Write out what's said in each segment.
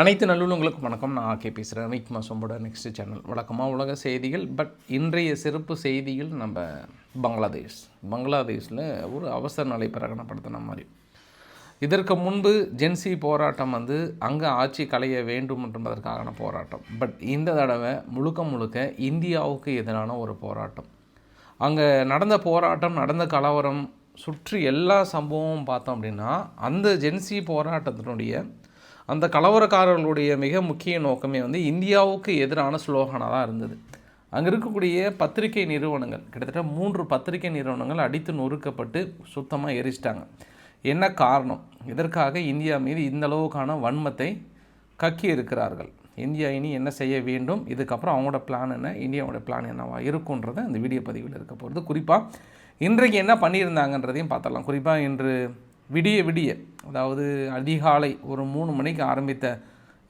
அனைத்து நல்லுள்ளங்களுக்கும் வணக்கம். நான் ஆகே பேசுகிறேன். விக் மாசம்போட நெக்ஸ்ட் சேனல் வழக்கமாக உலக செய்திகள். பட் இன்றைய சிறப்பு செய்திகள் நம்ம பங்களாதேஷில் ஒரு அவசர நிலை பிரகடனப்படுத்தின மாதிரி. இதற்கு முன்பு ஜென்சி போராட்டம் அங்கே ஆட்சி களைய வேண்டும் என்பதற்கான போராட்டம். பட் இந்த தடவை முழுக்க இந்தியாவுக்கு எதிரான ஒரு போராட்டம். அங்கே நடந்த போராட்டம், நடந்த கலவரம், சுற்றி எல்லா சம்பவமும் பார்த்தோம் அப்படின்னா அந்த ஜென்சி போராட்டத்தினுடைய அந்த கலவரக்காரர்களுடைய மிக முக்கிய நோக்கமே இந்தியாவுக்கு எதிரான ஸ்லோகனாக தான் இருந்தது. அங்கே இருக்கக்கூடிய பத்திரிகை நிறுவனங்கள், கிட்டத்தட்ட 3 பத்திரிகை நிறுவனங்கள் அடித்து நொறுக்கப்பட்டு சுத்தமாக எரிச்சிட்டாங்க. என்ன காரணம்? இதற்காக இந்தியா மீது இந்த அளவுக்கான வன்மத்தை கக்கி இருக்கிறார்கள். இந்தியா இனி என்ன செய்ய வேண்டும், இதுக்கப்புறம் அவங்களோட பிளான் என்ன, இந்தியாவோட பிளான் என்னவா இருக்குன்றதை இந்த வீடியோ பதிவில் இருக்க போகிறது. குறிப்பாக இன்றைக்கு என்ன பண்ணியிருந்தாங்கன்றதையும் பார்த்துடலாம். குறிப்பாக இன்று விடிய அதாவது அதிகாலை ஒரு 3 மணிக்கு ஆரம்பித்த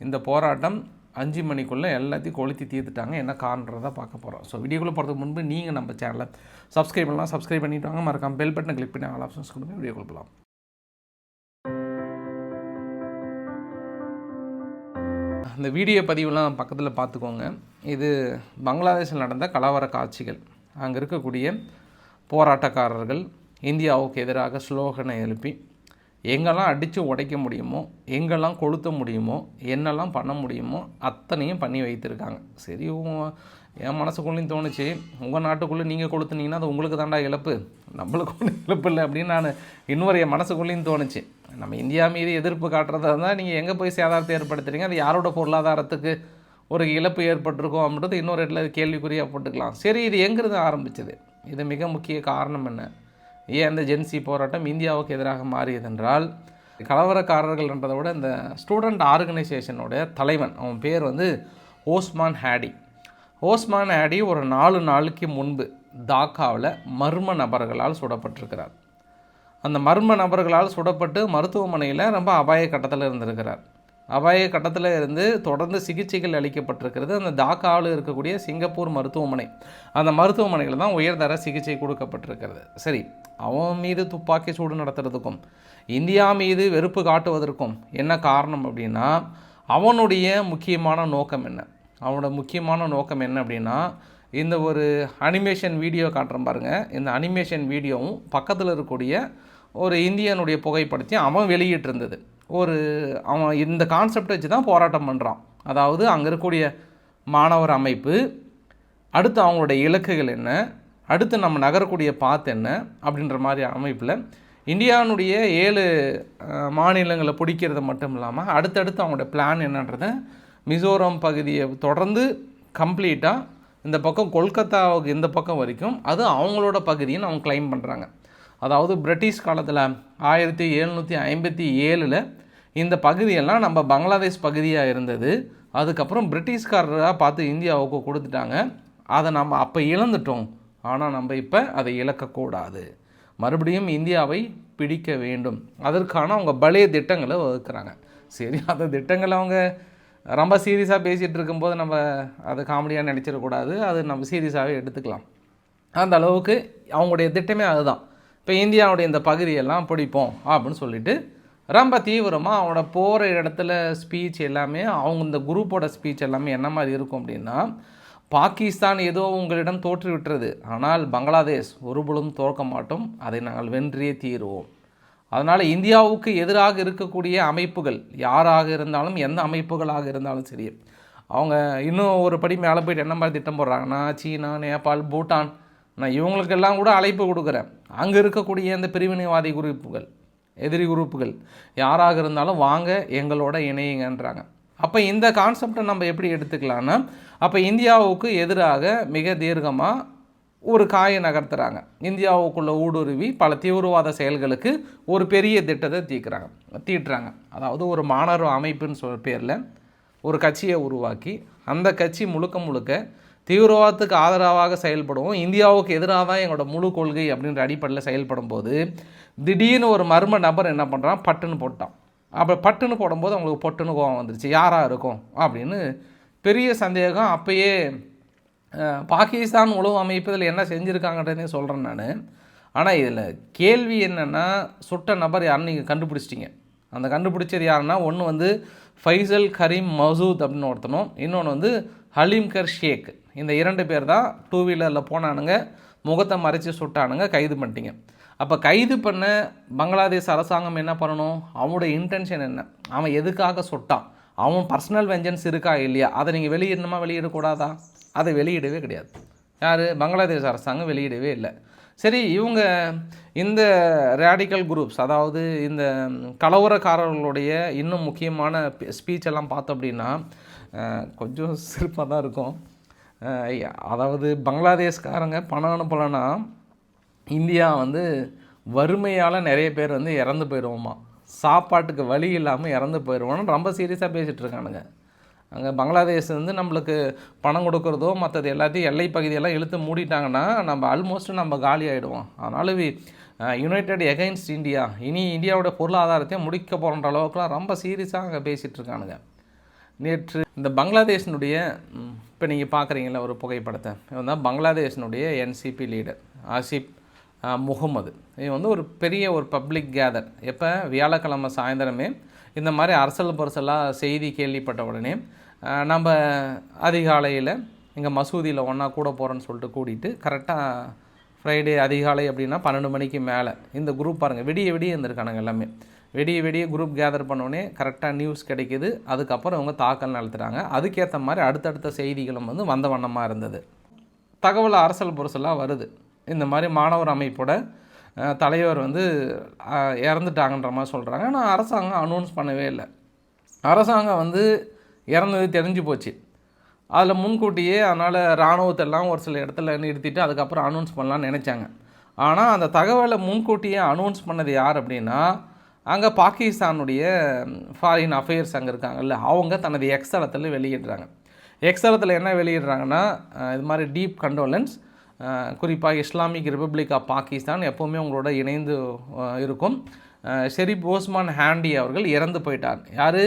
இந்த போராட்டம் 5 மணிக்குள்ளே எல்லாத்தையும் கொளுத்தி தீர்த்துட்டாங்க. என்ன காரணன்றதை பார்க்க போகிறோம். ஸோ வீடியோக்குள்ளே போகிறதுக்கு முன்பு நீங்கள் நம்ம சேனலை சப்ஸ்கிரைப் பண்ணலாம். சப்ஸ்கிரைப் பண்ணிட்டு வாங்க. மறக்காம பெல் பட்டனை கிளிக் பண்ணி ஆல் ஆப்ஷன்ஸ் கொடுங்க. வீடியோக்குள்ளே போகலாம். இந்த வீடியோ பதிவுலாம் பக்கத்தில் பார்த்துக்கோங்க. இது பங்களாதேஷில் நடந்த கலவர காட்சிகள். அங்கே இருக்கக்கூடிய போராட்டக்காரர்கள் இந்தியாவுக்கு எதிராக ஸ்லோகனை எழுப்பி எங்கெல்லாம் அடித்து உடைக்க முடியுமோ, எங்கெல்லாம் கொளுத்த முடியுமோ, என்னெல்லாம் பண்ண முடியுமோ அத்தனையும் பண்ணி வைத்திருக்காங்க. சரி, என் மனசுக்குள்ளேயும் தோணுச்சு, உங்கள் நாட்டுக்குள்ளே நீங்கள் கொளுத்துனீங்கன்னா அது உங்களுக்கு தாண்டா இழப்பு, நம்மளுக்கு ஒன்றும் இழப்பு இல்லை அப்படின்னு நான் இன்னொரு என் மனசுக்குள்ளேயும் தோணுச்சு. நம்ம இந்தியா மீது எதிர்ப்பு காட்டுறதா இருந்தால் நீங்கள் எங்கே போய் சேதாரத்தை ஏற்படுத்துறீங்க, அது யாரோட பொருளாதாரத்துக்கு ஒரு இழப்பு ஏற்பட்டிருக்கோம் அப்படின்றது இன்னொரு இடத்துல கேள்விக்குறியாக போட்டுக்கலாம். சரி, இது எங்கிருந்து ஆரம்பிச்சது? இது மிக முக்கிய காரணம் என்ன? ஏன் இந்த ஜென்சி போராட்டம் இந்தியாவுக்கு எதிராக மாறியதென்றால், கலவரக்காரர்கள்ன்றதை விட இந்த ஸ்டூடெண்ட் ஆர்கனைசேஷனோட தலைவன், அவன் பேர் ஓஸ்மான் ஹேடி ஒரு 4 நாளுக்கு முன்பு தாக்காவில் மர்ம நபர்களால் சுடப்பட்டிருக்கிறார். அந்த மர்ம நபர்களால் சுடப்பட்டு மருத்துவமனையில் ரொம்ப அபாய கட்டத்தில் இருந்திருக்கிறார். அபாய கட்டத்தில் இருந்து தொடர்ந்து சிகிச்சைகள் அளிக்கப்பட்டிருக்கிறது. அந்த தாக்காவில் இருக்கக்கூடிய சிங்கப்பூர் மருத்துவமனை, அந்த மருத்துவமனையில் தான் உயர்தர சிகிச்சை கொடுக்கப்பட்டிருக்கிறது. சரி, அவன் மீது துப்பாக்கி சூடு நடத்துறதுக்கும் இந்தியா மீது வெறுப்பு காட்டுவதற்கும் என்ன காரணம் அப்படின்னா, அவனுடைய முக்கியமான நோக்கம் என்ன? அவனோட முக்கியமான நோக்கம் என்ன அப்படின்னா, இந்த ஒரு அனிமேஷன் வீடியோ காட்டுறேன் பாருங்கள். இந்த அனிமேஷன் வீடியோவும் பக்கத்தில் இருக்கக்கூடிய ஒரு இந்தியனுடைய புகைப்படத்தையும் அவன் வெளியிட்டிருந்தது. அவன் இந்த கான்செப்டை வச்சு தான் போராட்டம் பண்ணுறான். அதாவது அங்கே இருக்கக்கூடிய மாணவர் அமைப்பு, அடுத்து அவங்களுடைய இலக்குகள் என்ன, அடுத்து நம்ம நகரக்கூடிய பாத் என்ன அப்படின்ற மாதிரி அமைப்பில் இந்தியாவுடைய 7 மாநிலங்களை பிடிக்கிறது மட்டும் இல்லாமல் அடுத்தடுத்து அவங்களோட பிளான் என்னன்றதை மிசோரம் பகுதியை தொடர்ந்து கம்ப்ளீட்டாக இந்த பக்கம் கொல்கத்தாவுக்கு இந்த பக்கம் வரைக்கும் அது அவங்களோட பகுதின்னு அவங்க கிளைம் பண்ணுறாங்க. அதாவது பிரிட்டிஷ் காலத்தில் 1757 இந்த பகுதியெல்லாம் நம்ம பங்களாதேஷ் பகுதியாக இருந்தது. அதுக்கப்புறம் பிரிட்டிஷ்காரராக பார்த்து இந்தியாவுக்கு கொடுத்துட்டாங்க. அதை நம்ம அப்போ இழந்துட்டோம். ஆனால் நம்ம இப்போ அதை இழக்கக்கூடாது, மறுபடியும் இந்தியாவை பிடிக்க வேண்டும். அதற்கான அவங்க பழைய திட்டங்களை வகுக்கிறாங்க. சரி, அந்த திட்டங்களை அவங்க ரொம்ப சீரியஸாக பேசிகிட்டு இருக்கும்போது நம்ம அதை காமெடியாக நினச்சிடக்கூடாது. அது நம்ம சீரியஸாகவே எடுத்துக்கலாம். அந்த அளவுக்கு அவங்களுடைய திட்டமே அதுதான். இப்போ இந்தியாவுடைய இந்த பகுதியெல்லாம் பிடிப்போம் அப்படின்னு சொல்லிட்டு ரொம்ப தீவிரமாக அவனோட போகிற இடத்துல ஸ்பீச் எல்லாமே, அவங்க இந்த குரூப்போட ஸ்பீச் எல்லாமே என்ன மாதிரி இருக்கும் அப்படின்னா, பாகிஸ்தான் ஏதோ உங்களிடம் தோற்றுவிட்டுறது, ஆனால் பங்களாதேஷ் ஒருபொழுதும் தோற்க மாட்டோம், அதை நாங்கள் வென்றியே தீருவோம். அதனால் இந்தியாவுக்கு எதிராக இருக்கக்கூடிய அமைப்புகள் யாராக இருந்தாலும், எந்த அமைப்புகளாக இருந்தாலும் சரி, அவங்க இன்னும் ஒரு படி மேலே போய்ட்டு என்ன மாதிரி திட்டம் போடுறாங்கன்னா, சீனா, நேபாள், பூட்டான், நான் இவங்களுக்கெல்லாம் கூட அழைப்பு கொடுக்குறேன். அங்கே இருக்கக்கூடிய இந்த பிரிவினைவாதி குரூப்புகள், எதிரி குரூப்புகள் யாராக இருந்தாலும் வாங்க எங்களோட இணையுங்கன்றாங்க. அப்போ இந்த கான்செப்டை நம்ம எப்படி எடுத்துக்கலான்னா, அப்போ இந்தியாவுக்கு எதிராக மிக தீர்க்கமாக ஒரு காயை நகர்த்துறாங்க. இந்தியாவுக்குள்ளே ஊடுருவி பல தீவிரவாத செயல்களுக்கு ஒரு பெரிய திட்டத்தை தீட்டுறாங்க. அதாவது ஒரு மாணவர் அமைப்புன்னு பேரில் ஒரு கட்சியை உருவாக்கி, அந்த கட்சி முழுக்க தீவிரவாதத்துக்கு ஆதரவாக செயல்படுவோம், இந்தியாவுக்கு எதிராக தான் எங்களோட முழு கொள்கை அப்படின்ற அடிப்படையில் செயல்படும் போது திடீர்னு ஒரு மர்ம நபர் என்ன பண்ணுறான், பட்டுன்னு போட்டான். அப்போ பட்டுன்னு போடும்போது அவங்களுக்கு பொட்டுன்னு கோவம் வந்துருச்சு, யாராக இருக்கும் அப்படின்னு பெரிய சந்தேகம். அப்போயே பாகிஸ்தான் உளவு அமைப்பு இதில் என்ன செஞ்சுருக்காங்கன்றதே சொல்கிறேன் நான். ஆனால் இதில் கேள்வி என்னென்னா, சுட்ட நபர் யாருன்னு நீங்கள் கண்டுபிடிச்சிட்டிங்க. அந்த கண்டுபிடிச்சது யாருன்னா, ஒன்று ஃபைசல் கரீம் மசூத் அப்படின்னு ஒருத்தனும், இன்னொன்று வந்து ஹலீம்கர் ஷேக். இந்த 2 பேர் தான் 2 வீலரில் போனானுங்க, முகத்தை மறைச்சி சுட்டானுங்க, கைது பண்ணிட்டீங்க. அப்போ கைது பண்ண பங்களாதேஷ் அரசாங்கம் என்ன பண்ணணும்? அவனுடைய இன்டென்ஷன் என்ன, அவன் எதுக்காக சுட்டான், அவன் பர்சனல் வெஞ்சன்ஸ் இருக்கா இல்லையா, அதை நீங்கள் வெளியிடணுமா வெளியிடக்கூடாதா? அதை வெளியிடவே கிடையாது. யார்? பங்களாதேஷ் அரசாங்கம் வெளியிடவே இல்லை. சரி, இவங்க இந்த ரேடிக்கல் குரூப்ஸ், அதாவது இந்த கலவரக்காரர்களுடைய இன்னும் முக்கியமான ஸ்பீச் எல்லாம் பார்த்தோம் அப்படின்னா கொஞ்சம் சிறப்பாக தான் இருக்கும். அதாவது பங்களாதேஷ்காரங்க பணம் அனுப்பலைன்னா இந்தியா வந்து வறுமையால் நிறைய பேர் வந்து இறந்து போயிடுவோமா, சாப்பாட்டுக்கு வழி இல்லாமல் இறந்து போயிடுவோன்னு ரொம்ப சீரியஸாக பேசிகிட்டு இருக்கானுங்க. அங்கே பங்களாதேஷ் வந்து நம்மளுக்கு பணம் கொடுக்குறதோ மற்றது எல்லாத்தையும் எல்லை பகுதியெல்லாம் இழுத்து மூடிட்டாங்கன்னா நம்ம ஆல்மோஸ்ட் நம்ம காலி ஆகிடுவோம். அதனால் யுனைடெட் எகைன்ஸ்ட் இந்தியா, இனி இந்தியாவோட பொருளாதாரத்தையும் முடிக்க போகிற அளவுக்குலாம் ரொம்ப சீரியஸாக அங்கே பேசிகிட்டு இருக்கானுங்க. நேற்று இந்த பங்களாதேஷனுடைய இப்போ நீங்கள் பார்க்குறீங்களா ஒரு புகைப்படத்தை, இவன் தான் பங்களாதேஷனுடைய என்சிபி லீடர் ஆசிப் முகமது. இவன் வந்து ஒரு பெரிய ஒரு பப்ளிக் கேதர், எப்போ வியாழக்கிழமை சாயந்தரமே இந்த மாதிரி அரசல் பரசலாக செய்தி கேள்விப்பட்ட உடனே நம்ம அதிகாலையில் இங்கே மசூதியில் ஒன்றா கூட போகிறோன்னு சொல்லிட்டு கூட்டிகிட்டு கரெக்டாக ஃப்ரைடே அதிகாலை அப்படின்னா 12 மணிக்கு மேலே இந்த குரூப் பாருங்கள் விடிய இருந்திருக்கானுங்க எல்லாமே. விடிய குரூப் கேதர் பண்ணோடனே கரெக்டாக நியூஸ் கிடைக்கிது. அதுக்கப்புறம் அவங்க தாக்கல் நடத்துகிறாங்க. அதுக்கேற்ற மாதிரி அடுத்தடுத்த செய்திகளும் வந்து வந்த வண்ணமாக இருந்தது. தகவல் அரசல் புரசலாக வருது. இந்த மாதிரி மாணவர் அமைப்போட தலைவர் வந்து இறந்துட்டாங்கன்ற மாதிரி சொல்கிறாங்க. ஆனால் அரசாங்கம் அனௌன்ஸ் பண்ணவே இல்லை. அரசாங்கம் வந்து இறந்தது தெரிஞ்சு போச்சு. அதில் முன்கூட்டியே அதனால் இராணுவத்தெல்லாம் ஒரு சில இடத்துல நிறுத்திட்டு அதுக்கப்புறம் அனௌன்ஸ் பண்ணலான்னு நினச்சாங்க. ஆனால் அந்த தகவலை முன்கூட்டியே அனௌன்ஸ் பண்ணது யார் அப்படின்னா, அங்கே பாகிஸ்தானுடைய ஃபாரின் அஃபேர்ஸ் அங்கே இருக்காங்கல்ல, அவங்க தனது எக்ஸ்தலத்தில் வெளியிடுறாங்க. எக்ஸ்தலத்தில் என்ன வெளியிடுறாங்கன்னா, இது மாதிரி டீப் கண்டோலன்ஸ், குறிப்பாக இஸ்லாமிக் ரிப்பப்ளிக் ஆஃப் பாகிஸ்தான் எப்போவுமே உங்களோட இணைந்து இருக்கும். ஷெரீப் ஓஸ்மான் ஹாண்டி அவர்கள் இறந்து போயிட்டார். யார்?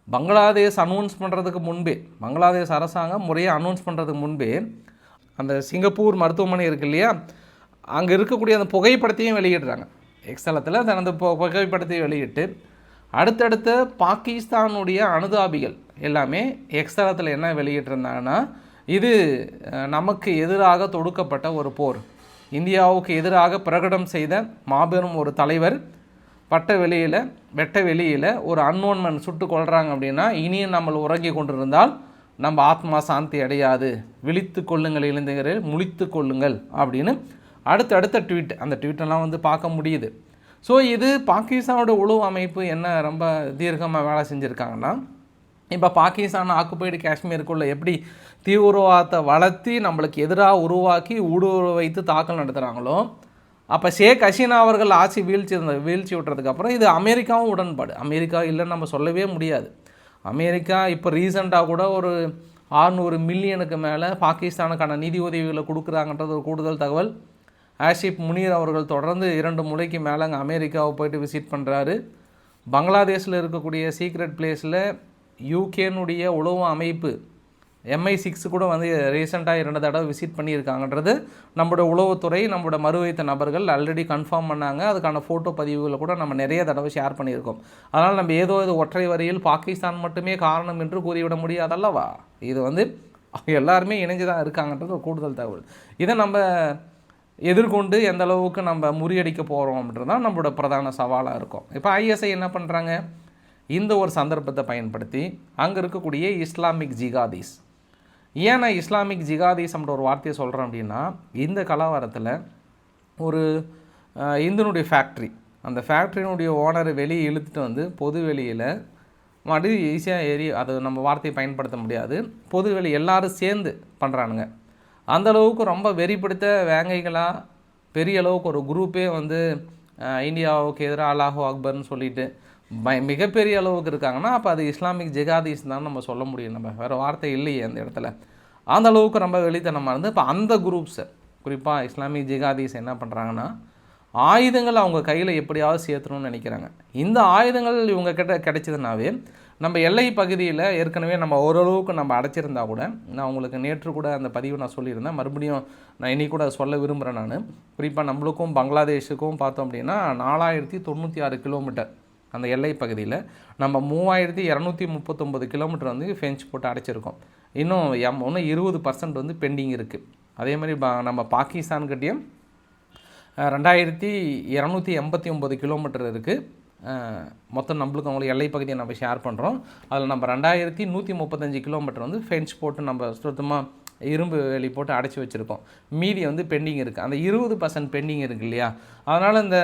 பங்களாதேஷ் அனௌன்ஸ் பண்ணுறதுக்கு முன்பே, பங்களாதேஷ் அரசாங்கம் முறையாக அனௌன்ஸ் பண்ணுறதுக்கு முன்பே அந்த சிங்கப்பூர் மருத்துவமனை இருக்குது இல்லையா, அங்கே இருக்கக்கூடிய அந்த புகைப்படத்தையும் வெளியிடுறாங்க. எக்ஸ்தலத்தில் தனது புகைப்படத்தையும் வெளியிட்டு அடுத்தடுத்த பாகிஸ்தானுடைய அனுதாபிகள் எல்லாமே எக்ஸ்தலத்தில் என்ன வெளியிட்டிருந்தாங்கன்னா, இது நமக்கு எதிராக தொடுக்கப்பட்ட ஒரு போர், இந்தியாவுக்கு எதிராக பிரகடனம் செய்த மாபெரும் ஒரு தலைவர் வெட்ட வெளியில் ஒரு அன்னோன்மன் சுட்டு கொள்கிறாங்க அப்படின்னா இனியும் நம்ம உறங்கி கொண்டிருந்தால் நம்ம ஆத்மா சாந்தி அடையாது, விழித்து கொள்ளுங்கள் இளைஞர்கள், முழித்து கொள்ளுங்கள் அப்படின்னு அடுத்தடுத்த ட்வீட், அந்த ட்வீட்டெல்லாம் வந்து பார்க்க முடியுது. ஸோ இது பாகிஸ்தானோட உளவு அமைப்பு என்ன ரொம்ப தீர்க்கமாக வேலை செஞ்சுருக்காங்கன்னா, இப்போ பாகிஸ்தான் ஆக்குபைடு காஷ்மீருக்குள்ளே எப்படி தீவிரவாதத்தை வளர்த்தி நம்மளுக்கு எதிராக உருவாக்கி ஊடுருவ வைத்து தாக்கல் நடத்துகிறாங்களோ, அப்போ ஷேக் ஹசீனா அவர்கள் ஆட்சி வீழ்ச்சி விட்டுறதுக்கப்புறம் இது அமெரிக்காவும் உடன்பாடு. அமெரிக்கா இல்லைன்னு நம்ம சொல்லவே முடியாது. அமெரிக்கா இப்போ ரீசெண்டாக கூட ஒரு 600 மில்லியனுக்கு மேலே பாகிஸ்தானுக்கான நிதி உதவிகளை கொடுக்குறாங்கன்றது ஒரு கூடுதல் தகவல். ஆஷிப் முனீர் அவர்கள் தொடர்ந்து 2 முறைக்கு மேலே அங்கே அமெரிக்காவை போய்ட்டு விசிட் பண்ணுறாரு. பங்களாதேஷில் இருக்கக்கூடிய சீக்ரெட் பிளேஸில் யூகேனுடைய உளவு அமைப்பு MI6 கூட வந்து ரீசெண்டாக 2 தடவை விசிட் பண்ணியிருக்காங்கன்றது நம்மளோட உளவுத்துறை, நம்மளோட மறுவைத்த நபர்கள் ஆல்ரெடி கன்ஃபார்ம் பண்ணாங்க. அதுக்கான ஃபோட்டோ பதிவுகளை கூட நம்ம நிறைய தடவை ஷேர் பண்ணியிருக்கோம். அதனால் நம்ம ஏதோ இது ஒற்றை வரியில் பாகிஸ்தான் மட்டுமே காரணம் என்று கூறிவிட முடியாதல்லவா. இது வந்து எல்லாருமே இணைஞ்சு தான் இருக்காங்கன்றது ஒரு கூடுதல் தகவல். இதை நம்ம எதிர்கொண்டு எந்த அளவுக்கு நம்ம முறியடிக்க போகிறோம் அப்படின்றது தான் நம்மளோட பிரதான சவாலாக இருக்கும். இப்போ ISI என்ன பண்ணுறாங்க, இந்த ஒரு சந்தர்ப்பத்தை பயன்படுத்தி அங்கே இருக்கக்கூடிய இஸ்லாமிக் ஜிகாதீஸ், ஏன் நான் இஸ்லாமிக் ஜிகாதீஸ் அப்படின்ற ஒரு வார்த்தையை சொல்கிறேன் அப்படின்னா, இந்த கலவரத்தில் ஒரு இந்துனுடைய ஃபேக்ட்ரி, அந்த ஃபேக்ட்ரியினுடைய ஓனரை வெளியே இழுத்துட்டு வந்து பொது வெளியில் மறுபடி ஈஸியாக ஏறி, அது நம்ம வார்த்தையை பயன்படுத்த முடியாது, பொது வெளி எல்லோரும் சேர்ந்து பண்ணுறானுங்க. அந்தளவுக்கு ரொம்ப வெறிப்படுத்த வேங்கைகளாக பெரிய அளவுக்கு ஒரு குரூப்பே வந்து இந்தியாவுக்கு எதிராக அல்லாஹு அக்பர்னு சொல்லிட்டு மிகப்பெரிய அளவுக்கு இருக்காங்கன்னா, அப்போ அது இஸ்லாமிக் ஜிகாதீஸ் தான் நம்ம சொல்ல முடியும். நம்ம வேறு வார்த்தை இல்லையே அந்த இடத்துல. அந்த அளவுக்கு ரொம்ப வெளித்தனமாக இருந்து இப்போ அந்த குரூப்ஸை, குறிப்பாக இஸ்லாமிக் ஜிகாதீஸ் என்ன பண்ணுறாங்கன்னா, ஆயுதங்கள் அவங்க கையில் எப்படியாவது சேர்த்துணும்னு நினைக்கிறாங்க. இந்த ஆயுதங்கள் இவங்க கிட்ட கிடைச்சதுனாவே நம்ம எல்லை பகுதியில் ஏற்கனவே நம்ம ஓரளவுக்கு நம்ம அடைச்சிருந்தா கூட, நான் உங்களுக்கு நேற்று கூட அந்த பதிவு நான் சொல்லியிருந்தேன், மறுபடியும் நான் இனி கூட சொல்ல விரும்புகிறேன். நான் குறிப்பாக நம்மளுக்கும் பங்களாதேஷுக்கும் பார்த்தோம் அப்படின்னா 4096 கிலோமீட்டர் அந்த எல்லை பகுதியில் நம்ம 3239 கிலோமீட்டர் வந்து ஃபென்ச் போட்டு அடைச்சிருக்கோம். இன்னும் 20% வந்து பெண்டிங் இருக்குது. அதே மாதிரி நம்ம பாகிஸ்தான்கிட்டையும் 2289 கிலோமீட்டர் இருக்குது. மொத்தம் நம்மளுக்கு அவங்களுக்கு எல்லை பகுதியை நம்ம ஷேர் பண்ணுறோம். அதில் நம்ம 2135 கிலோமீட்டர் வந்து ஃபென்ச் போட்டு நம்ம சுத்தமாக இரும்பு வேலி போட்டு அடைச்சி வச்சுருக்கோம். மீதி வந்து பெண்டிங் இருக்குது. அந்த 20% பெண்டிங் இருக்குது இல்லையா, அதனால் இந்த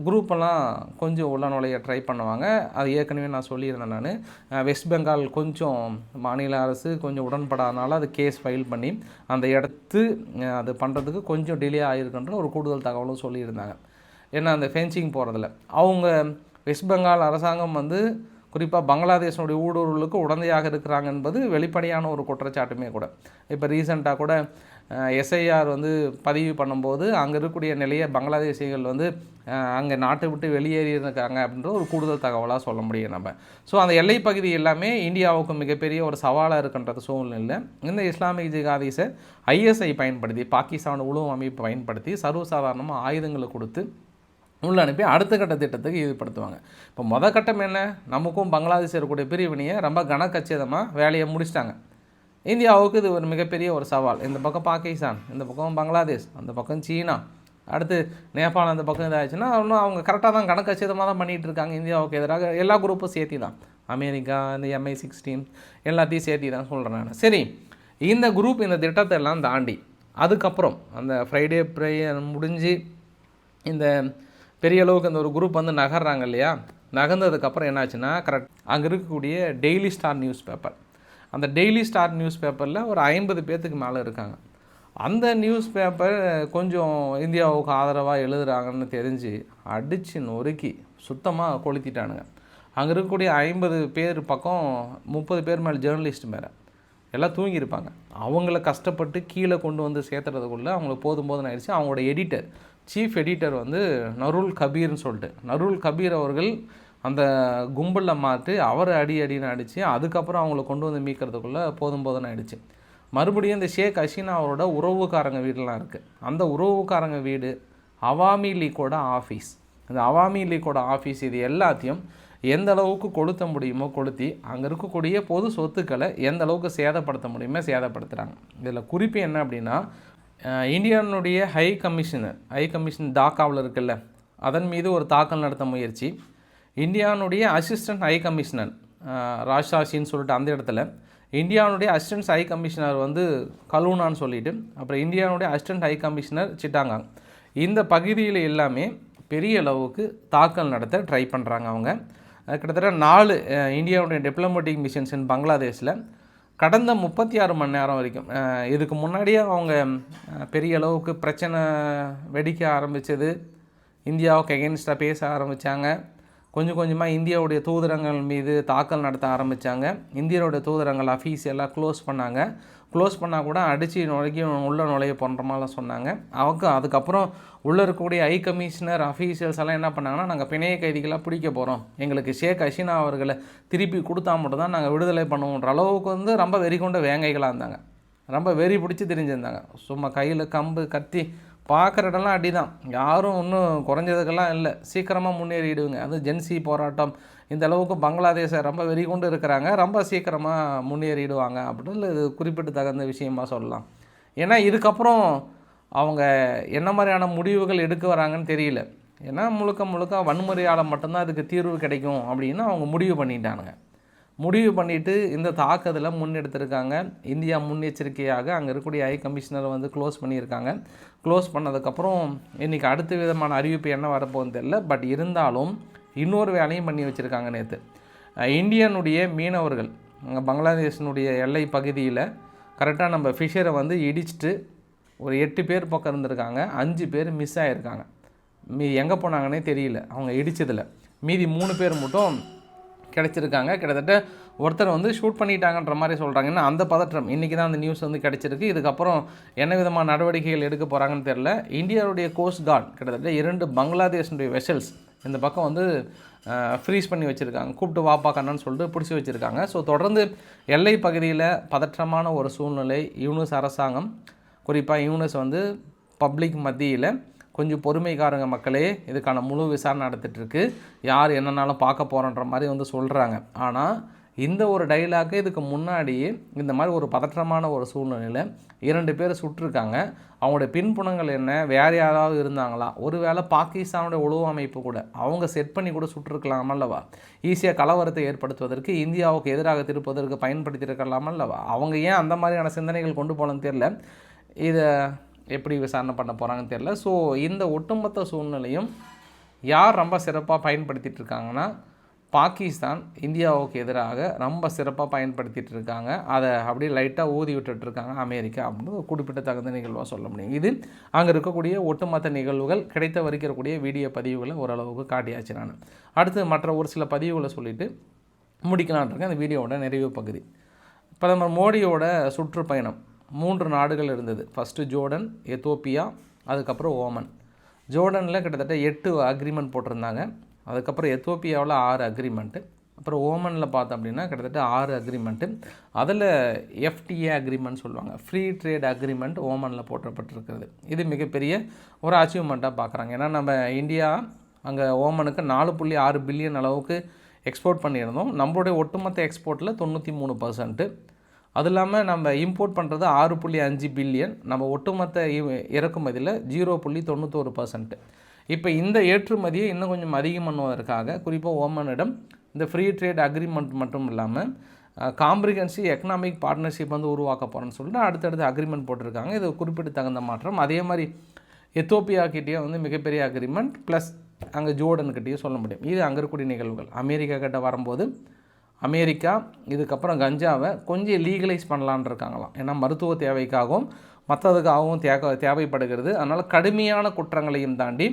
குரூப்பெல்லாம் கொஞ்சம் உள்ள நுழைய ட்ரை பண்ணுவாங்க. அது ஏற்கனவே நான் சொல்லியிருந்தேன். நான் வெஸ்ட் பெங்கால் கொஞ்சம் மாநில அரசு கொஞ்சம் உடன்படாதனால அது கேஸ் ஃபைல் பண்ணி அந்த இடத்து அது பண்ணுறதுக்கு கொஞ்சம் டிலே ஆகிருக்குன்ற ஒரு கூடுதல் தகவலும் சொல்லியிருந்தாங்க. ஏன்னா அந்த ஃபென்சிங் போகிறதில்ல அவங்க வெஸ்ட் பெங்கால் அரசாங்கம் வந்து குறிப்பாக பங்களாதேஷனுடைய ஊடுருவலுக்கு உடந்தையாக இருக்கிறாங்க என்பது வெளிப்படையான ஒரு குற்றச்சாட்டுமே கூட. இப்போ ரீசெண்டாக கூட எஸ்ஐஆர் வந்து பதிவு பண்ணும்போது அங்கே இருக்கக்கூடிய நிலையை பங்களாதேசிகள் வந்து அங்கே நாட்டை விட்டு வெளியேறியிருக்காங்க அப்படின்ற ஒரு கூடுதல் தகவலாக சொல்ல முடியும் நம்ம. ஸோ அந்த எல்லை பகுதி எல்லாமே இந்தியாவுக்கு மிகப்பெரிய ஒரு சவாலாக இருக்கின்றது சூழ்நிலை. இந்த இஸ்லாமிக் ஜிகாதீஸை ISI பயன்படுத்தி, பாகிஸ்தான் உளவு அமைப்பு பயன்படுத்தி சர்வசாதாரணமாக ஆயுதங்களை கொடுத்து உள்ள அனுப்பி அடுத்த கட்ட திட்டத்துக்கு ஈடுபடுத்துவாங்க. இப்போ கட்டம் என்ன, நமக்கும் பங்களாதேஷ் இருக்கக்கூடிய பிரிவினையை ரொம்ப கனக்கச்சிதமாக வேலையை முடிச்சிட்டாங்க. இந்தியாவுக்கு இது ஒரு மிகப்பெரிய ஒரு சவால். இந்த பக்கம் பாகிஸ்தான், இந்த பக்கம் பங்களாதேஷ், அந்த பக்கம் சீனா, அடுத்து நேபாள், அந்த பக்கம் இதாகிடுச்சுன்னா இன்னும் அவங்க கரெக்டாக தான் கணக்கச்சிதமாக தான் பண்ணிகிட்டு இருக்காங்க. இந்தியாவுக்கு எதிராக எல்லா குரூப்பும் சேர்த்தி தான், அமெரிக்கா, இந்த MI16 எல்லாத்தையும் சேர்த்தி தான் சொல்கிறேன் நான். சரி, இந்த குரூப் இந்த திட்டத்தை எல்லாம் தாண்டி அதுக்கப்புறம் அந்த ஃப்ரைடே ப்ரேயர் முடிஞ்சு இந்த பெரிய அளவுக்கு அந்த ஒரு குரூப் வந்து நகர்றாங்க இல்லையா, நகர்ந்ததுக்கப்புறம் என்னாச்சுன்னா கரெக்ட் அங்கே இருக்கக்கூடிய டெய்லி ஸ்டார் நியூஸ் பேப்பர், அந்த டெய்லி ஸ்டார் நியூஸ் பேப்பரில் ஒரு 50 பேர்த்துக்கு மேலே இருக்காங்க. அந்த நியூஸ் பேப்பர் கொஞ்சம் இந்தியாவுக்கு ஆதரவாக எழுதுகிறாங்கன்னு தெரிஞ்சு அடித்து நொறுக்கி சுத்தமாக கொளுத்திட்டானுங்க. அங்கே இருக்கக்கூடிய 50 பேர் பக்கம் 30 பேர் மேலே ஜேர்னலிஸ்ட் மேலே எல்லாம் தூங்கியிருப்பாங்க. அவங்கள கஷ்டப்பட்டு கீழே கொண்டு வந்து சேர்த்துறதுக்குள்ளே அவங்களுக்கு போதும் ஆயிடுச்சு. அவங்களோட எடிட்டர், சீஃப் எடிட்டர் வந்து நருல் கபீர்னு சொல்லிட்டு, நருல் கபீர் அவர்கள் அந்த கும்பலில் மாற்றி அவர் அடின்னு அடித்து அதுக்கப்புறம் அவங்கள கொண்டு வந்து மீட்கிறதுக்குள்ளே போதும் ஆயிடுச்சு. மறுபடியும் இந்த ஷேக் ஹசீனா அவரோட உறவுக்காரங்க வீடெலாம் இருக்குது. அந்த உறவுக்காரங்க வீடு, அவாமி லீக்கோட ஆஃபீஸ், அந்த அவாமி லீக்கோட ஆஃபீஸ், இது எல்லாத்தையும் எந்த அளவுக்கு கொளுத்த முடியுமோ கொளுத்தி அங்கே இருக்கக்கூடிய பொது சொத்துக்களை எந்த அளவுக்கு சேதப்படுத்த முடியுமோ சேதப்படுத்துகிறாங்க. இதில் குறிப்பு என்ன அப்படின்னா, இந்தியானுடைய ஹை கமிஷன் டாக்காவில் இருக்குல்ல, அதன் மீது ஒரு தாக்கல் நடத்த முயற்சி. இந்தியானுடைய அசிஸ்டன்ட் ஹை கமிஷனர் ராஜாஷின்னு சொல்லிட்டு அந்த இடத்துல இந்தியாவுடைய அசிஸ்டன்ட் ஹை கமிஷனர் வந்து கலூனான்னு சொல்லிட்டு, அப்புறம் இந்தியாவுடைய அசிஸ்டன்ட் ஹை கமிஷனர் சிட்டாங்காங், இந்த பகுதியில் எல்லாமே பெரிய அளவுக்கு தாக்கல் நடத்த ட்ரை பண்ணுறாங்க. அவங்க கிட்டத்தட்ட 4 இந்தியாவுடைய டிப்ளமேட்டிக் மிஷன்ஸ் இன் பங்களாதேஷில் கடந்த 36 மணி நேரம் வரைக்கும், இதுக்கு முன்னாடியே அவங்க பெரிய அளவுக்கு பிரச்சனை வெடிக்க ஆரம்பித்தது, இந்தியாவுக்கு எகென்ஸ்டாக பேச ஆரம்பித்தாங்க. கொஞ்சம் கொஞ்சமாக இந்தியாவுடைய தூதரங்கள் மீது தாக்கல் நடத்த ஆரம்பித்தாங்க. இந்தியாவுடைய தூதரங்கள் அஃபீஷியலாக க்ளோஸ் பண்ணாங்க. க்ளோஸ் பண்ணால் கூட அடித்து நுழைய போன்ற மாதிரிலாம் சொன்னாங்க. அதுக்கப்புறம் உள்ளே இருக்கக்கூடிய ஹை கமிஷனர் அஃபீஷியல்ஸ் எல்லாம் என்ன பண்ணாங்கன்னா, நாங்கள் பிணைய கைதிகளாக பிடிக்க போகிறோம், எங்களுக்கு ஷேக் ஹசீனா அவர்களை திருப்பி கொடுத்தா மட்டும் தான் நாங்கள் விடுதலை பண்ணுவோன்ற அளவுக்கு வந்து ரொம்ப வெறி கொண்ட வேங்கைகளாக இருந்தாங்க. ரொம்ப வெறி பிடிச்சி தெரிஞ்சிருந்தாங்க. சும்மா கையில் கம்பு கத்தி பார்க்குற இடம்லாம் அடி தான், யாரும் இன்னும் குறைஞ்சதுக்கெல்லாம் இல்லை, சீக்கிரமாக முன்னேறிடுங்க. அது ஜென்சி போராட்டம் இந்த அளவுக்கு பங்களாதேஷை ரொம்ப வெறி கொண்டு இருக்கிறாங்க, ரொம்ப சீக்கிரமாக முன்னேறிடுவாங்க அப்படின்னு இது குறிப்பிட்டு தகுந்த விஷயமாக சொல்லலாம். ஏன்னா இதுக்கப்புறம் அவங்க என்ன மாதிரியான முடிவுகள் எடுக்க வராங்கன்னு தெரியல. ஏன்னா முழுக்க வன்முறையால் மட்டும்தான் அதுக்கு தீர்வு கிடைக்கும் அப்படின்னு அவங்க முடிவு பண்ணிட்டானுங்க. முடிவு பண்ணிவிட்டு இந்த தாக்குதலை முன்னெடுத்திருக்காங்க. இந்தியா முன்னெச்சரிக்கையாக அங்கே இருக்கக்கூடிய ஹை கமிஷனரை வந்து க்ளோஸ் பண்ணியிருக்காங்க. க்ளோஸ் பண்ணதுக்கப்புறம் இன்றைக்கி அடுத்த விதமான அறிவிப்பு என்ன வரப்போகுதுன்னு தெரியல. பட் இருந்தாலும் இன்னொரு வேலையும் பண்ணி வச்சுருக்காங்க. நேற்று இந்தியனுடைய மீனவர்கள் அங்கே பங்களாதேஷனுடைய எல்லை பகுதியில் கரெக்டாக நம்ம ஃபிஷரை வந்து இடிச்சிட்டு ஒரு 8 பேர் பக்கம் இருந்திருக்காங்க, 5 பேர் மிஸ் ஆகிருக்காங்க. எங்கே போனாங்கன்னே தெரியல அவங்க இடித்ததில். மீதி 3 பேர் மட்டும் கிடச்சிருக்காங்க. கிட்டத்தட்ட ஒருத்தர் வந்து ஷூட் பண்ணிட்டாங்கன்ற மாதிரி சொல்கிறாங்க. ஏன்னா அந்த பதற்றம் இன்றைக்கி தான் அந்த நியூஸ் வந்து கிடச்சிருக்கு. இதுக்கப்புறம் என்ன விதமான நடவடிக்கைகள் எடுக்க போகிறாங்கன்னு தெரில. இந்தியாவுடைய கோஸ்ட் கார்டு கிட்டத்தட்ட 2 பங்களாதேஷனுடைய வெசல்ஸ் இந்த பக்கம் வந்து ஃப்ரீஸ் பண்ணி வச்சுருக்காங்க. கூப்பிட்டு வாப்பா கண்ணன்னு சொல்லிட்டு பிடிச்சி வச்சுருக்காங்க. ஸோ தொடர்ந்து எல்லை பகுதியில் பதற்றமான ஒரு சூழ்நிலை. யூனுஸ் அரசாங்கம், குறிப்பாக யூனுஸ் வந்து பப்ளிக் மத்தியில் கொஞ்சம் பொறுமைக்காரங்க மக்களே, இதுக்கான முழு விசாரணை நடத்திட்டுருக்கு, யார் என்னன்னாலும் பார்க்க போகிறோன்ற மாதிரி வந்து சொல்கிறாங்க. ஆனால் இந்த ஒரு டைலாக்கு இதுக்கு முன்னாடியே இந்த மாதிரி ஒரு பதற்றமான ஒரு சூழ்நிலையில் 2 பேர் சுட்டிருக்காங்க. அவங்களுடைய பின்புணங்கள் என்ன, வேறு யாராவது இருந்தாங்களா, ஒருவேளை பாகிஸ்தானுடைய உளவு அமைப்பு கூட அவங்க செட் பண்ணி கூட சுட்டிருக்கலாம் அல்லவா, ஈஸியாக கலவரத்தை ஏற்படுத்துவதற்கு, இந்தியாவுக்கு எதிராக திருப்பதற்கு பயன்படுத்தியிருக்கலாம் அல்லவா. அவங்க ஏன் அந்த மாதிரியான சிந்தனைகள் கொண்டு போகலன்னு தெரில, இதை எப்படி விசாரணை பண்ண போகிறாங்கன்னு தெரில. ஸோ இந்த ஒட்டுமொத்த சூழ்நிலையும் யார் ரொம்ப சிறப்பாக பயன்படுத்திகிட்டு இருக்காங்கன்னா, பாகிஸ்தான் இந்தியாவுக்கு எதிராக ரொம்ப சிறப்பாக பயன்படுத்திகிட்டு இருக்காங்க. அதை அப்படியே லைட்டாக ஊதி விட்டுட்ருக்காங்க அமெரிக்கா அப்படின்னு ஒரு குறிப்பிட்ட தகுந்த நிகழ்வாக சொல்ல முடியும். இது அங்கே இருக்கக்கூடிய ஒட்டுமொத்த நிகழ்வுகள் கிடைத்த வரைக்கக்கூடிய வீடியோ பதிவுகளை ஓரளவுக்கு காட்டியாச்சு. நான் அடுத்து மற்ற ஒரு சில பதிவுகளை சொல்லிவிட்டு முடிக்கலான் இருக்கேன். அந்த வீடியோவோட நிறைவு பகுதி. பிரதமர் மோடியோட சுற்றுப்பயணம் 3 நாடுகள் இருந்தது. ஃபஸ்ட்டு ஜோர்டன், எத்தோப்பியா, அதுக்கப்புறம் ஓமன். ஜோர்டனில் கிட்டத்தட்ட 8 அக்ரிமெண்ட் போட்டிருந்தாங்க. அதுக்கப்புறம் எத்தோப்பியாவில் 6 அக்ரிமெண்ட்டு, அப்புறம் ஓமனில் பார்த்தோம் அப்படின்னா கிட்டத்தட்ட 6 அக்ரிமெண்ட்டு. அதில் எஃப்டிஏ அக்ரிமெண்ட் சொல்லுவாங்க, ஃப்ரீ ட்ரேட் அக்ரிமெண்ட் ஓமனில் போட்டப்பட்டிருக்கிறது. இது மிகப்பெரிய ஒரு அச்சீவ்மெண்ட்டாக பார்க்குறாங்க. ஏன்னா நம்ம இந்தியா அங்கே ஓமனுக்கு 4.6 பில்லியன் அளவுக்கு எக்ஸ்போர்ட் பண்ணியிருந்தோம். நம்மளுடைய ஒட்டுமொத்த எக்ஸ்போர்ட்டில் 93%. அது இல்லாமல் நம்ம இம்போர்ட் பண்ணுறது 6.5 பில்லியன், நம்ம ஒட்டுமொத்த இறக்குமதியில் 0.91%. இப்போ இந்த ஏற்றுமதியை இன்னும் கொஞ்சம் அதிகம் பண்ணுவதற்காக குறிப்பாக ஓமனிடம் இந்த ஃப்ரீ ட்ரேட் அக்ரிமெண்ட் மட்டும் இல்லாமல் காம்ப்ரிஹென்சிவ் எக்கனாமிக் பார்ட்னர்ஷிப் வந்து உருவாக்க போகிறேன்னு சொல்லிட்டு அடுத்தடுத்து அக்ரிமெண்ட் போட்டிருக்காங்க. இது குறிப்பிட்ட தகுந்த மாற்றம். அதே மாதிரி எத்தோப்பியாக்கிட்டேயே வந்து மிகப்பெரிய அக்ரிமெண்ட், ப்ளஸ் அங்கே ஜோர்டன்கிட்டேயே சொல்ல முடியும். இது அங்கே இருக்கக்கூடிய நிகழ்வுகள். அமெரிக்கா கிட்ட வரும்போது அமெரிக்கா இதுக்கப்புறம் கஞ்சாவை கொஞ்சம் லீகலைஸ் பண்ணலான் இருக்காங்களாம். ஏன்னா மருத்துவ தேவைக்காகவும் மற்றதுக்காகவும் தேவைப்படுகிறது. அதனால் கடுமையான குற்றங்களையும் தாண்டி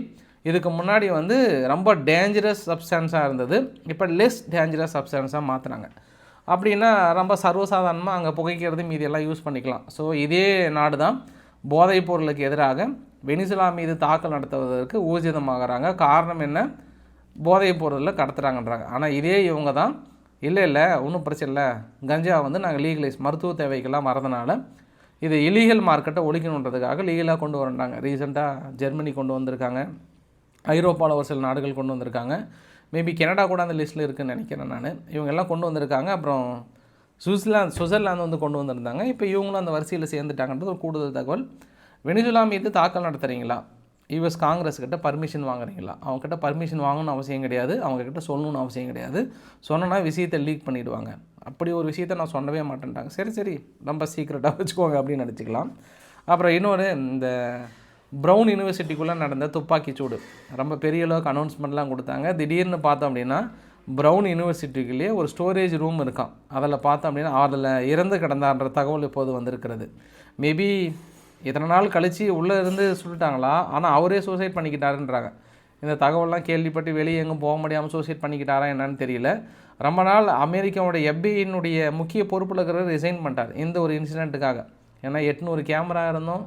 இதுக்கு முன்னாடி வந்து ரொம்ப டேஞ்சரஸ் சப்ஸ்டன்ஸாக இருந்தது, இப்போ லெஸ் டேஞ்சரஸ் சப்ஸ்டன்ஸாக மாற்றினாங்க. அப்படின்னா ரொம்ப சர்வசாதாரணமாக அங்கே புகைக்கிறது மீதியெல்லாம் யூஸ் பண்ணிக்கலாம். ஸோ இதே நாடு தான் போதைப் பொருளுக்கு எதிராக வெனிசுலா மீது தாக்கல் நடத்துவதற்கு ஊர்ஜிதமாகறாங்க. காரணம் என்ன, போதைப் பொருளில் கடத்துகிறாங்கன்றாங்க. ஆனால் இதே இவங்க தான் இல்லை ஒன்றும் பிரச்சனை இல்லை, கஞ்சா வந்து நாங்கள் லீகலைஸ் மருத்துவ தேவைக்கெல்லாம் வரதுனால இது இலீகல் மார்க்கெட்டை ஒழிக்கணுன்றதுக்காக லீகலாக கொண்டு வரண்டாங்க. ரீசெண்டாக ஜெர்மனி கொண்டு வந்திருக்காங்க, ஐரோப்பாவில் ஒரு சில நாடுகள் கொண்டு வந்திருக்காங்க, மேபி கனடா கூட அந்த லிஸ்ட்டில் இருக்குதுன்னு நினைக்கிறேன் நான். இவங்கெல்லாம் கொண்டு வந்திருக்காங்க. அப்புறம் சுவிட்சர்லாந்து வந்து கொண்டு வந்திருந்தாங்க. இப்போ இவங்களும் அந்த வரிசையில் சேர்ந்துட்டாங்கன்றது ஒரு கூடுதல் தகவல். வெனிசுலா மீது தாக்கல் நடத்துகிறீங்களா, யுஎஸ் காங்கிரஸ்கிட்ட பர்மிஷன் வாங்குறீங்களா? அவங்ககிட்ட பர்மிஷன் வாங்கணும்னு அவசியம் கிடையாது, அவங்கக்கிட்ட சொல்லணும்னு அவசியம் கிடையாது. சொன்னோன்னா விஷயத்தை லீக் பண்ணிவிடுவாங்க. அப்படி ஒரு விஷயத்தை நான் சொல்லவே மாட்டேன்ட்டாங்க. சரி ரொம்ப சீக்கிரட்டாக வச்சுக்கோங்க அப்படின்னு நினச்சிக்கலாம். அப்புறம் இன்னொரு, இந்த ப்ரவுன் யூனிவர்சிட்டிக்குள்ளே நடந்த துப்பாக்கி சூடு ரொம்ப பெரிய அளவுக்கு அனௌன்ஸ்மெண்ட்லாம் கொடுத்தாங்க. திடீர்னு பார்த்தோம் அப்படின்னா ப்ரவுன் யூனிவர்சிட்டிக்குள்ளேயே ஒரு ஸ்டோரேஜ் ரூம் இருக்கான். அதில் பார்த்தோம் அப்படின்னா அதில் இறந்து கிடந்தான்ற தகவல் இப்போது வந்திருக்கிறது. மேபி இத்தனை நாள் கழித்து உள்ளே இருந்து சொல்லிட்டாங்களா, ஆனால் அவரே சூசைட் பண்ணிக்கிட்டாருன்றாங்க. இந்த தகவல்லாம் கேள்விப்பட்டு வெளியே எங்கும் போக முடியாமல் சூசைட் பண்ணிக்கிட்டாரா என்னன்னு தெரியல. ரொம்ப நாள் அமெரிக்காவுடைய எஃபிஐனுடைய முக்கிய பொறுப்பில் இருக்கிறவர் ரிசைன் பண்ணிட்டார் இந்த ஒரு இன்சிடெண்ட்டுக்காக. ஏன்னா 800 கேமரா இருந்தும்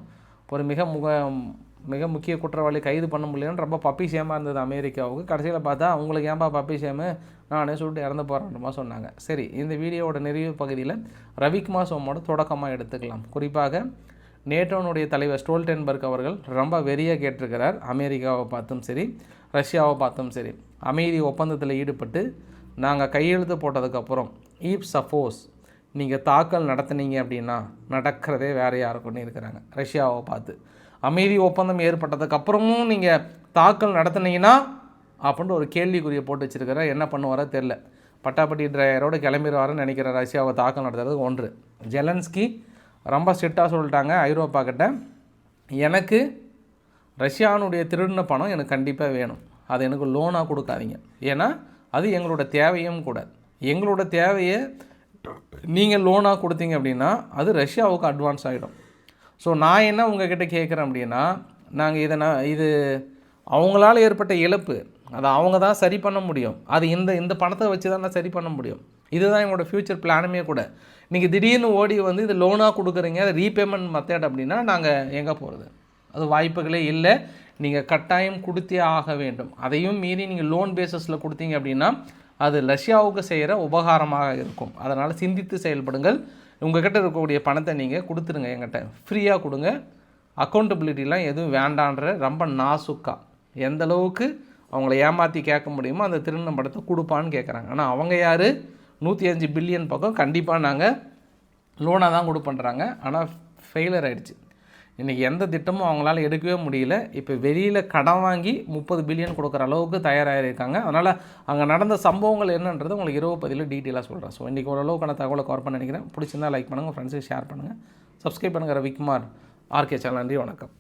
ஒரு மிக முக்கிய குற்றவாளி கைது பண்ண முடியலன்னு ரொம்ப பப்பி சேமாக இருந்தது அமெரிக்காவுக்கு. கடைசியில் பார்த்தா அவங்களுக்கு ஏன்பா பப்பி சேமு, நானே சொல்லிட்டு இறந்து போகிறேன்மா சொன்னாங்க. சரி, இந்த வீடியோவோட நிறைவு பகுதியில் ரவிக்குமார் சோமோட தொடக்கமாக எடுத்துக்கலாம். குறிப்பாக நேட்டோனுடைய தலைவர் ஸ்டோல்டன்பர்க் அவர்கள் ரொம்ப வெறியாக கேட்டிருக்கிறார். அமெரிக்காவை பார்த்தும் சரி, ரஷ்யாவை பார்த்தும் சரி, அமைதி ஒப்பந்தத்தில் ஈடுபட்டு நாங்கள் கையெழுத்து போட்டதுக்கப்புறம் சப்போஸ் நீங்கள் தாக்கல் நடத்துனீங்க அப்படின்னா நடக்கிறதே வேறு யாருக்குன்னு இருக்கிறாங்க. ரஷ்யாவை பார்த்து அமைதி ஒப்பந்தம் ஏற்பட்டதுக்கப்புறமும் நீங்கள் தாக்கல் நடத்துனீங்கன்னா அப்படின்ட்டு ஒரு கேள்விக்குறியை போட்டு வச்சுருக்கிறார். என்ன பண்ணுவாரோ தெரில. பட்டாப்பட்டி டிரைவரோடு கிளம்பிடுவாருன்னு நினைக்கிற ரஷ்யாவை தாக்கல் நடத்துறது ஒன்று. ஜெலன்ஸ்கி ரொம்ப ஸ்ட்ரிக்டாக சொல்லிட்டாங்க ஐரோப்பா கிட்ட, எனக்கு ரஷ்யானுடைய திருடின பணம் எனக்கு கண்டிப்பாக வேணும், அது எனக்கு லோனாக கொடுக்காதீங்க, ஏன்னா அது எங்களோட தேவையும் கூட. எங்களோட தேவையை நீங்கள் லோனாக கொடுத்தீங்க அப்படின்னா அது ரஷ்யாவுக்கு அட்வான்ஸ் ஆகிடும். ஸோ நான் என்ன உங்ககிட்ட கேட்குறேன் அப்படின்னா, நாங்கள் இது அவங்களால ஏற்பட்ட இழப்பு, அதை அவங்க தான் சரி பண்ண முடியும், அது இந்த பணத்தை வச்சு தான் நான் சரி பண்ண முடியும். இதுதான் எங்களோட ஃப்யூச்சர் பிளானுமே கூட. நீங்கள் திடீர்னு ஓடி வந்து இது லோனாக கொடுக்குறீங்க, அது ரீபேமெண்ட் மெத்தட் அப்படின்னா நாங்கள் எங்கே போகிறது? அது வாய்ப்புகளே இல்லை. நீங்கள் கட்டாயம் கொடுத்தே ஆக வேண்டும். அதையும் மீறி நீங்கள் லோன் பேஸஸில் கொடுத்தீங்க அப்படின்னா அது ரஷ்யாவுக்கு செய்கிற உபகாரமாக இருக்கும். அதனால் சிந்தித்து செயல்படுங்கள். உங்கள்கிட்ட இருக்கக்கூடிய பணத்தை நீங்கள் கொடுத்துருங்க, எங்கிட்ட ஃப்ரீயாக கொடுங்க, அக்கௌண்டபிலிட்டிலாம் எதுவும் வேண்டான்ற ரொம்ப நாசுக்கா எந்த அளவுக்கு அவங்கள ஏமாற்றி கேட்க முடியுமோ அந்த திருநம் படத்தை கொடுப்பான்னு கேட்குறாங்க. ஆனால் அவங்க யார் 105 பில்லியன் பக்கம் கண்டிப்பாக நாங்கள் லோனாக தான் கொடுப்பண்றாங்க. ஆனால் ஃபெயிலர் ஆகிடுச்சு. இன்றைக்கி எந்த திட்டமும் அவங்களால எடுக்கவே முடியல. இப்போ வெளியில் கடன் வாங்கி 30 பில்லியன் கொடுக்குற அளவுக்கு தயாராகிருக்காங்க. அதனால் அங்கே நடந்த சம்பவங்கள் என்னன்றது உங்களுக்கு இரவு பதிவில் டீட்டெயிலாக சொல்கிறேன். ஸோ இன்றைக்கி ஓரளவுக்கான தகவலை கவர் பண்ண நினைக்கிறேன். பிடிச்சிருந்தால் லைக் பண்ணுங்கள், ஃப்ரெண்ட்ஸுக்கு ஷேர் பண்ணுங்கள், சப்ஸ்கிரைப் பண்ணுங்கள். Ravikumar RK channel. நன்றி, வணக்கம்.